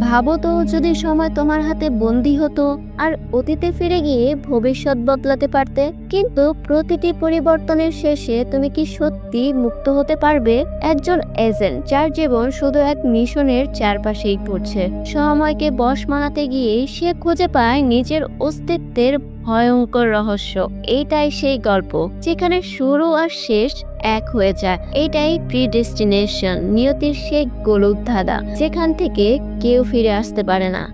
ভাবো তো যদি সময় তোমার হাতে বন্দী হতো আর অতীতে ফিরে গিয়ে ভবিষ্যৎ বদলাতে পারতে, কিন্তু প্রতিটি পরিবর্তনের শেষে তুমি কি সত্যি মুক্ত হতে পারবে? একজন এজেন্ট যার জীবন শুধু এক মিশনের চারপাশেই ঘুরছে, সময়কে বশ মানাতে গিয়ে সে খুঁজে পায় নিজের অস্তিত্বের ভয়ঙ্কর রহস্য। এইটাই সেই গল্প যেখানে শুরু আর শেষ এক হয়ে যায়। এটাই প্রিডেস্টিনেশন, নিয়তির সেই গোলক ধাঁধা যেখান থেকে কেউ ফিরে আসতে পারে না।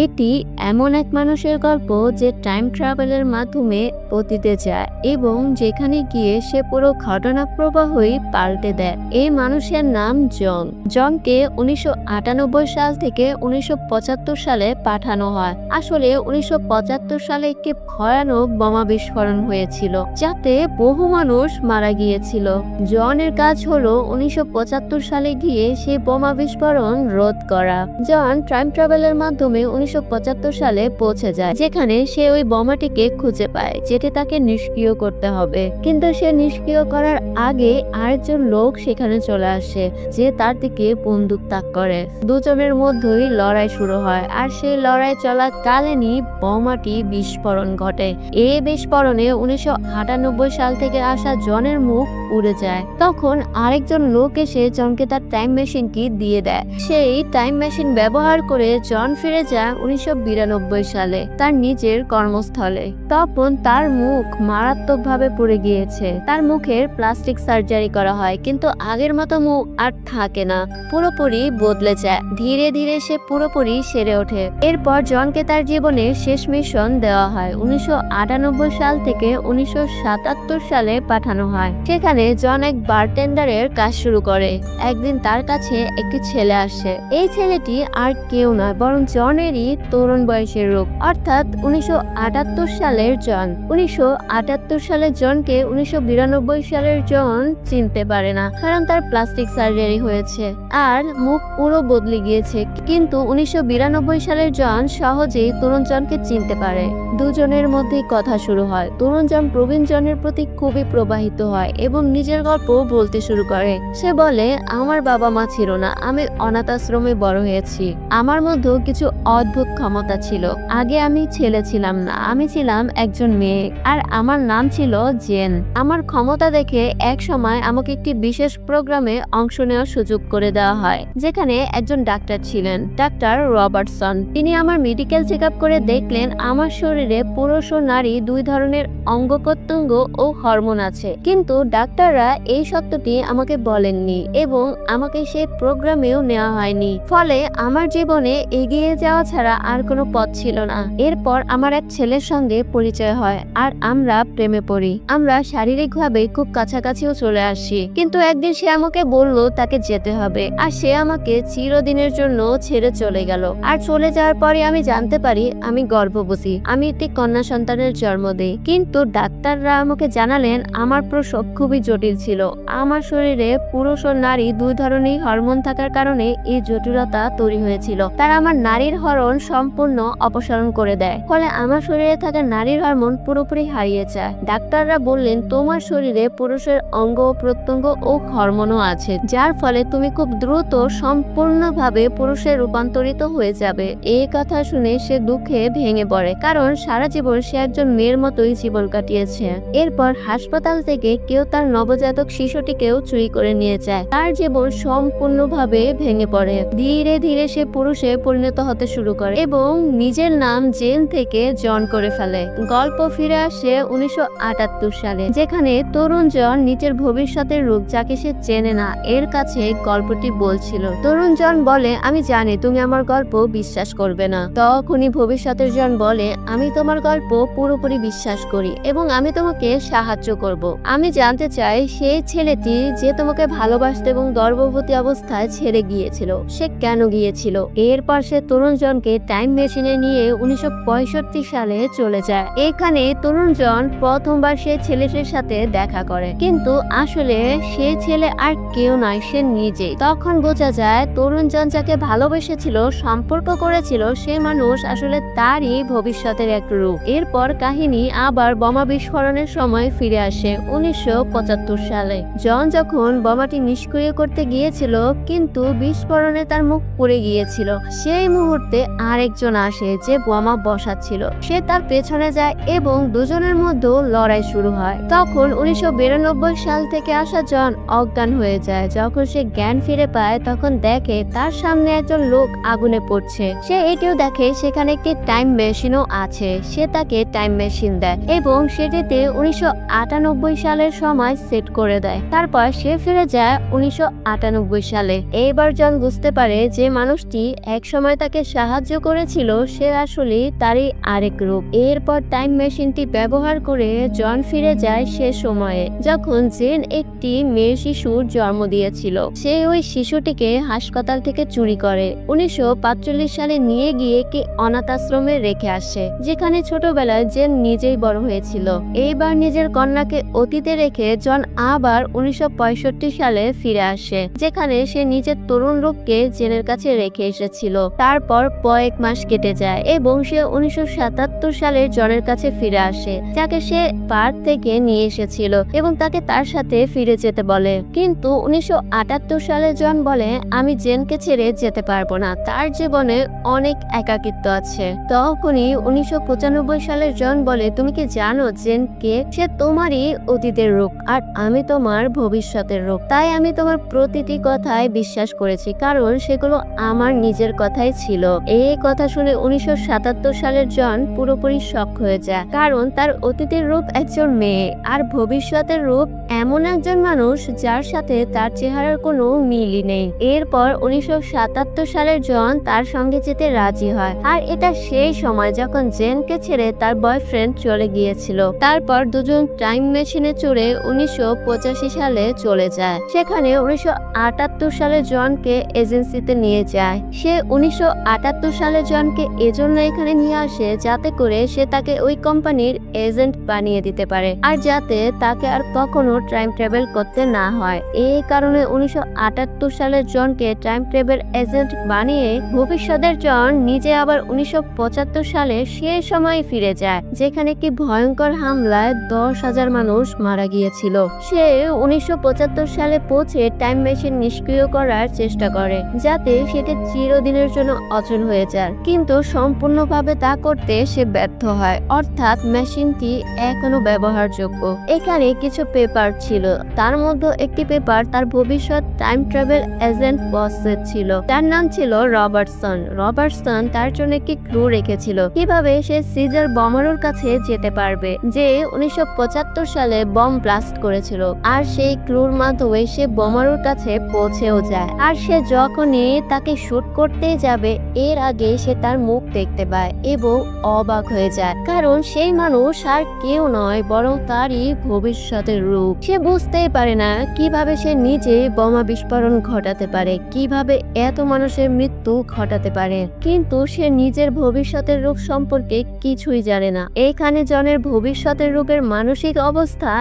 এটি এমন এক মানুষের গল্প যে টাইম ট্রাভেলের মাধ্যমে অতীতে যায় এবং যেখানে গিয়ে সে পুরো ঘটনা প্রবাহই পাল্টে দেয়। এই মানুষের নাম জন। জনকে 1998 সাল থেকে 1975 সালে পাঠানো হয়। আসলে 1975 সালে একটি ভয়ানক বোমা বিস্ফোরণ হয়েছিল যাতে বহু মানুষ মারা গিয়েছিল। জনের কাজ হলো 1975 সালে গিয়ে সেই বোমা বিস্ফোরণ রোধ করা। জন টাইম ট্রাভেলের মাধ্যমে 1975 সালে পৌঁছে যায়, যেখানে সে ওই বোমাটিকে খুঁজে পায় যেটি তাকে নিষ্ক্রিয় করতে হবে। কিন্তু সে নিষ্ক্রিয় করার আগে আরেকজন লোক সেখানে চলে আসে যে তার দিকে বন্দুক তাক করে। দুজনের মধ্যেই লড়াই শুরু হয় আর সেই লড়াই চলাকালীনই বোমাটি বিস্ফোরণ ঘটে। এই বিস্ফোরণে 1998 সাল থেকে আসা জনের মুখ উড়ে যায়। তখন আরেকজন লোক এসে জনকে তার টাইম মেশিন কি দিয়ে দেয়। সেই টাইম মেশিন ব্যবহার করে জন ফিরে যায় 1992 সালে তার নিজের কর্মস্থলে। তখন তার মুখ মারাত্মকভাবে পুড়ে গিয়েছে। তার মুখের প্লাস্টিক সার্জারি করা হয়, কিন্তু আগের মতো মুখ আর থাকে না, পুরোপুরি বদলে যায়। ধীরে ধীরে সে পুরোপুরি সেরে ওঠে। এরপর জনকে তার জীবনের শেষ মিশন দেওয়া হয়। 1998 সাল থেকে 1977 সালে পাঠানো হয়। সেখানে জন এক বারটেন্ডারের কাজ শুরু করে। একদিন তার কাছে একটি ছেলে আসে। এই ছেলেটি আর কেউ নয় বরং জনেরই তরুণ বয়সের রূপ, অর্থাৎ 1978 সালের জন। 1978 সালের জনকে 1992 সালের জন চিনতে পারে না, কারণ তার প্লাস্টিক সার্জারি হয়েছে আর মুখ পুরো বদলে গিয়েছে। কিন্তু 1992 সালের জন সহজেই তরুণ জনকে চিনতে পারে। দুজনের মধ্যেই কথা শুরু হয়। তরুণ জন প্রবীণ জনের প্রতি খুবই প্রবাহিত হয় এবং নিজের গল্প বলতে শুরু করে। সে বলে, আমার বাবা মা ছিল না, আমি অনাথ আশ্রমে বড় হয়েছি। আমার মধ্যেও কিছু অদ্ভুত ক্ষমতা ছিল। আগে আমি ছেলে ছিলাম না, আমি ছিলাম একজন মেয়ে আর আমার নাম ছিল জেন। আমার ক্ষমতা দেখে এক সময় আমাকে একটি বিশেষ প্রোগ্রামে অংশ নেওয়ার সুযোগ করে দেওয়া হয়, যেখানে একজন ডাক্তার ছিলেন, ডাক্তার রবার্টসন। তিনি আমার মেডিকেল চেক আপ করে দেখলেন আমার শরীরে পুরুষ ও নারী দুই ধরনের অঙ্গ প্রত্যঙ্গ ও হরমোন আছে, কিন্তু ডাক্তাররা এই সত্যটি আমাকে বলেননি এবং আমাকে সেই প্রোগ্রামেও নেওয়া হয়নি। ফলে আমার জীবনে এগিয়ে যাওয়া ছাড়া আর কোনো পথ ছিল না। এরপর আমার এক ছেলের সঙ্গে পরিচয় হয় আর আমরা প্রেমে পড়ি। আমরা শারীরিকভাবে খুব কাছাকাছিও চলে আসি, কিন্তু একদিন সে আমাকে বলল তাকে যেতে হবে আর সে আমাকে চিরদিনের জন্য ছেড়ে চলে গেল। আর চলে যাওয়ার পরে আমি জানতে পারি আমি গর্ভবতী, আমি একটি কন্যা সন্তানের জন্ম দিই। কিন্তু ডাক্তাররা আমাকে জানালেন আমার প্রসব খুবই জটিল ছিল। আমার শরীরে পুরুষ ও নারী দুই ধরনের হরমোন থাকার কারণে এই জটিলতা তৈরি হয়েছিল। তারা আমার নারীর হরমোন সম্পূর্ণ অপসারণ করে দেয়, ফলে আমার শরীরে থাকা নারীর হরমোন পুরোপুরি হারিয়ে যায়। ডাক্তাররা বললেন তোমার শরীরে পুরুষের অঙ্গ প্রত্যঙ্গ ও হরমোনও আছে, যার ফলে তুমি খুব দ্রুত সম্পূর্ণভাবে পুরুষে রূপান্তরিত হয়ে যাবে। এই কথা শুনে সে দুঃখে ভেঙে পড়ে, কারণ সারা জীবন সে একজন মেয়ের মতোই জীবন কাটিয়েছে। এরপর হাসপাতাল থেকে কেউ তার নবজাতক শিশুটিকেও চুরি করে নিয়ে যায়। তার জীবন সম্পূর্ণভাবে ভেঙে পড়ে। ধীরে ধীরে সে পুরুষে পরিণত হতে শুরু করে এবং নিজের নাম জেন থেকে জন করে ফেলে। গল্প ফিরে আসে 1978 সালে, যেখানে তরুণ জন নিজের ভবিষ্যতের রূপ, যাকে সে চেনে না, এর কাছে গল্পটি বলছিল। তরুণ জন বলে, আমি জানি তুমি আমার গল্প বিশ্বাস করবে না। তখনই ভবিষ্যতের জন বলে, আমি তোমার গল্প পুরোপুরি বিশ্বাস করি এবং আমি তোমাকে সাহায্য করব। আমি জানতে চাই সেই ছেলেটি যে তোমাকে ভালোবাসত এবং গর্ভবতী অবস্থায় ছেড়ে গিয়েছিল, সে কেন গিয়েছিল। এরপর সে তরুণ জনকে টাইম মেশিন মেশিনে নিয়ে 1965 সালে চলে যায়। এখানে তরুণ জন প্রথমবার সে ছেলেটির সাথে দেখা করে, কিন্তু আসলে সে ছেলে আর কেউ নয়, সে নিজেই। তখন বোঝা যায় তরুণ জন যাকে ভালোবেসেছিল, সম্পর্ক করেছিল, সে মানুষ আসলে তারই ভবিষ্যতের এক রূপ। এরপর কাহিনী আবার বোমা বিস্ফোরণের সময় ফিরে আসে 1975 সালে। জন যখন বোমাটি নিষ্ক্রিয় করতে গিয়েছিল, কিন্তু বিস্ফোরণে তার মুখ পুড়ে গিয়েছিল। সেই মুহূর্তে আরেকজন আসে যে বোমা বসাচ্ছিল। সে তার পেছনে যায় এবং দুজনের মধ্যে লড়াই শুরু হয়। তখন 1992 সাল থেকে আসা জন অজ্ঞান হয়ে যায়। যখন সে জ্ঞান ফিরে পায়, তখন দেখে তার সামনে একজন লোক আগুনে পড়ছে। সে এটিও দেখে সেখানে একটি টাইম মেশিনও আছে। সে তাকে টাইম মেশিন দেয় এবং সেটিতে 1998 সালের সময় সেট করে দেয়। তারপর সে ফিরে যায় 1998 সালে। এইবার জন বুঝতে পারে যে মানুষটি এক সময় তাকে সাহায্য করেছিল, সে আসলে তারই আরেক রূপ। এরপর টাইম মেশিনটি ব্যবহার করে জন ফিরে যায় সে সময়ে যখন জেন একটি মেয়ে শিশুর জন্ম দিয়েছিল। সে ওই শিশুটিকে হাসপাতাল থেকে চুরি করে 1945 সালে নিয়ে গিয়ে একটি অনাথ আশ্রমে রেখে আসে, যেখানে ছোটবেলায় জেন নিজেই বড় হয়েছিল। এইবার নিজের কন্যাকে অতীতে রেখে জন আবার 1965 সালে ফিরে আসে, যেখানে সে নিজের তরুণ রূপকে জেনের কাছে রেখে এসেছিল। তারপর কয়েক মাস কেটে যায় এবং সে 1977 সালের জনের কাছে ফিরে আসে, যাকে সে পার্ক থেকে নিয়ে এসেছিল, এবং তাকে তার সাথে ফিরে যেতে বলে। কিন্তু 1978 সালে জন বলে, আমি জেনকে ছেড়ে যেতে পারবো না, তার জীবনে অনেক একাকিত্ব আছে। তখনই 1995 সালের জন বলে, তুমি কি জানো জেন কে? সে তোমারই অতীতের রূপ আর আমি তোমার ভবিষ্যতের রূপ। তাই আমি তোমার প্রতিটি কথায় বিশ্বাস করেছি, কারণ সেগুলো আমার নিজের কথাই ছিল। এই কথা শুনে 1977 সালের জন পুরোপুরি শক হয়ে যায়, কারণ তার অতীতের রূপ একজন মেয়ে আর ভবিষ্যতের রূপ এমন একজন মানুষ যার সাথে তার চেহারার কোনো মিলই নেই। এরপর 1977 সালের জন তার সঙ্গে যেতে রাজি হয়, আর এটা সেই সময় যখন জেনকে ছেড়ে তার বয়ফ্রেন্ড চলে গিয়েছিল। তারপর দুজন টাইম মেশিনে চড়ে 1985 সালে চলে যায়। সেখানে 1978 সালে জনকে এজেন্সিতে নিয়ে যায়। সে 1978 সালে জনকে এজন্য এখানে নিয়ে আসে যাতে করে সে তাকে ওই কোম্পানির এজেন্ট বানিয়ে দিতে পারে, আর যাতে তাকে আর কখনো টাইম ট্রাভেল করতে না হয়। এই কারণে 1978 সালে জনকে টাইম ট্রাভেল এজেন্ট বানিয়ে ভবিষ্যতের জন নিজে আবার 1975 সালে সে সময় ফিরে যায়, যেখানে কি ভয়ঙ্কর হামলায় 10,000 মানুষ মারা গিয়েছিল। সে 1975 সালে পৌঁছে টাইম মেশিন নিষ্ক্রিয় করার চেষ্টা করে, যাতে সেটি চিরদিনের জন্য অচল হয়ে যায়, কিন্তু সম্পূর্ণভাবে তা করতে সে ব্যর্থ হয়, অর্থাৎ মেশিনটি এখনো ব্যবহারযোগ্য। এখানে কিছু পেপার ছিল, তার মধ্যে একটি পেপার তার ভবিষ্যৎ টাইম ট্রাভেল এজেন্ট বসের ছিল। তার নাম ছিল রবার্টসন। রবার্টসন তার জন্য একটি ক্লু রেখেছিল কিভাবে সে সিজার বোমারুর কাছে যেতে পারবে, যে 1975 সালে বম ব্লাস্ট করেছিল। আর সেই ক্লুর মাধ্যমে সে বোমারুর কাছে পৌঁছেও যায়। আর সে যখনই তাকে শুট করতে যাবে, এর আগে সে তার মুখ দেখতে পায় এবং অবাক হয়ে যায়, কারণ সেই মানুষ আর কেউ নয় বরং তারই ভবিষ্যতের রূপ। সে বুঝতেই পারে না কিভাবে সে নিজে বোমা বিস্ফোরণ ঘটাতে পারে, কিভাবে এত মানুষের মৃত্যু ঘটাতে পারে, কিন্তু সে নিজের ভবিষ্যতের রূপ সম্পর্কে কিছুই জানে না। এখানে জনের ভবিষ্যতের রূপের মানসিক অবস্থা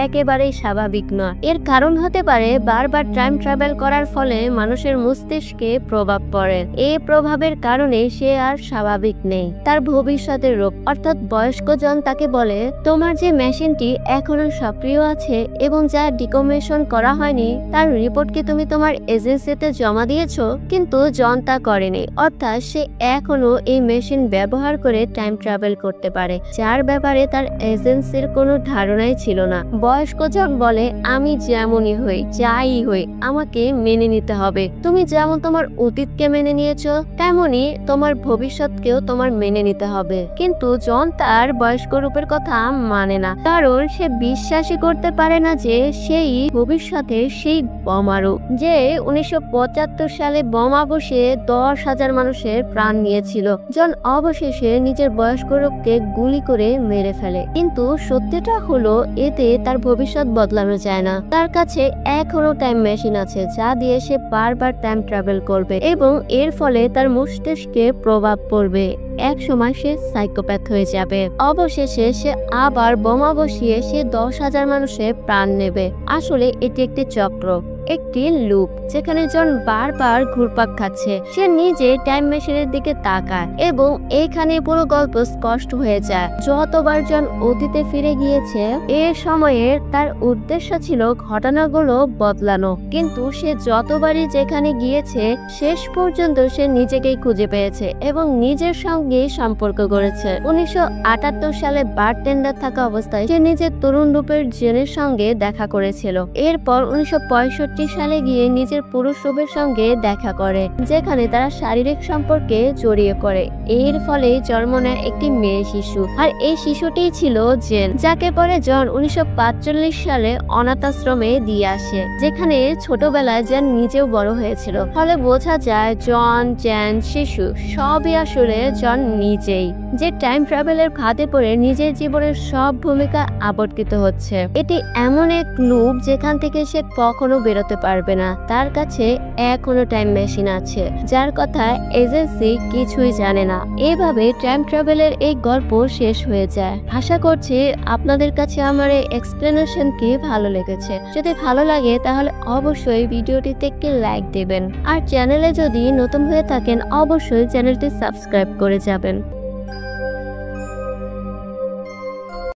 একেবারেই স্বাভাবিক নয়। এর কারণ হতে পারে বারবার টাইম ট্রাভেল করার ফলে মানুষের মস্তিষ্কে প্রভাব পড়ে। এই প্রভাবের কারণে সে আর স্বাভাবিক নেই। তার ভবিষ্যতের রূপ অর্থাৎ বয়স্ক জন তাকে বলে, তোমার যে মেশিনটি এখনো সক্রিয় আছে এবং যা ডিকমিশন করা হয়নি তার রিপোর্ট কি তুমি তোমার এজেন্সিতে জমা দিয়েছো? কিন্তু জন তা করেনি, অর্থাৎ সে এখনো এই মেশিন ব্যবহার করে টাইম ট্রাভেল করতে পারে, যার ব্যাপারে তার এজেন্সির কোনো ধারণাই ছিল না। বয়স্ক জন বলে, আমি যেমনই হই, যাই হই, আমাকে মেনে নিতে হবে। তুমি যেমন তোমার অতীতকে মেনে নিয়েছো, তেমনি তোমার ভবিষ্যৎকেও তোমার মেনে নিতে হবে। কিন্তু জন তার বয়স্ক রূপের কথা মানে না, কারণ সে বিশ্বাসই করতে পারে না যে সেই ভবিষ্যতে সেই বোমারু যে 1975 সালে বোমা বসে 10,000 মানুষের প্রাণ নিয়েছিল। জন অবশেষে নিজের বয়স্ক রূপকে গুলি করে মেরে ফেলে, কিন্তু সত্যিটা হলো এতে তার ভবিষ্যৎ বদলানো যায় না। তার কাছে এখনো টাইম মেশিন আছে, যা দিয়ে সে বারবার টাইম ট্রাভেল করবে এবং এর ফলে তার মস্তিষ্কে প্রভাব পড়বে। এক সময় সে সাইকোপ্যাথ হয়ে যাবে। অবশেষে সে আবার বোমা বসিয়ে সে 10,000 মানুষের প্রাণ নেবে। আসলে এটি একটি চক্র, একটি লুপ, যেখানে জন বারবার ঘুরপাক খাচ্ছে। সে নিজে টাইম মেশিনের দিকে তাকায় এবং এখানে পুরো গল্প স্পষ্ট হয়ে যায়। যতবার জন অতীতে ফিরে গিয়েছে, এ সময়ের তার উদ্দেশ্য ছিল ঘটনাগুলো বদলানো, কিন্তু সে যতবারই যেখানে গিয়েছে শেষ পর্যন্ত সে নিজেকেই খুঁজে পেয়েছে এবং নিজের সঙ্গে সম্পর্ক গড়েছে। 1978 সালে বারটেন্ডার থাকা অবস্থায় সে নিজের তরুণ রূপের জেনের সঙ্গে দেখা করেছিল। এরপর 1965 সালে গিয়ে নিজের পুরুষ রূপের সঙ্গে দেখা করে, যেখানে তারা শারীরিক সম্পর্কে জড়িয়ে পড়ে। এর ফলে জন্ম নেয় একটি মেয়ে শিশু, আর এই শিশুটিই ছিল জেন, যাকে পরে জন 1945 সালে অনাথ আশ্রমে দিয়ে আসে, যেখানে ছোটবেলায় জেন নিজেও বড় হয়েছিল। ফলে বোঝা যায় জন, জেন, শিশু সবই আসলে জন নিজেই, যে টাইম ট্রাভেলের ফাঁদে পড়ে নিজের জীবনের সব ভূমিকা আবর্তিত হচ্ছে। এটি এমন এক লুপ যেখান থেকে সে কখনো বেরোতে পারবে না। তার কাছে এখনো টাইম মেশিন আছে, যার কথা এজেন্সি কিছুই জানে না। এভাবে টাইম ট্রাভেলের এই গল্প শেষ হয়ে যায়। আশা করছি আপনাদের কাছে আমার এই এক্সপ্লেনেশন কি ভালো লেগেছে। যদি ভালো লাগে তাহলে অবশ্যই ভিডিওটিতে একটি লাইক দেবেন, আর চ্যানেলে যদি নতুন হয়ে থাকেন অবশ্যই চ্যানেলটি সাবস্ক্রাইব করে যাবেন।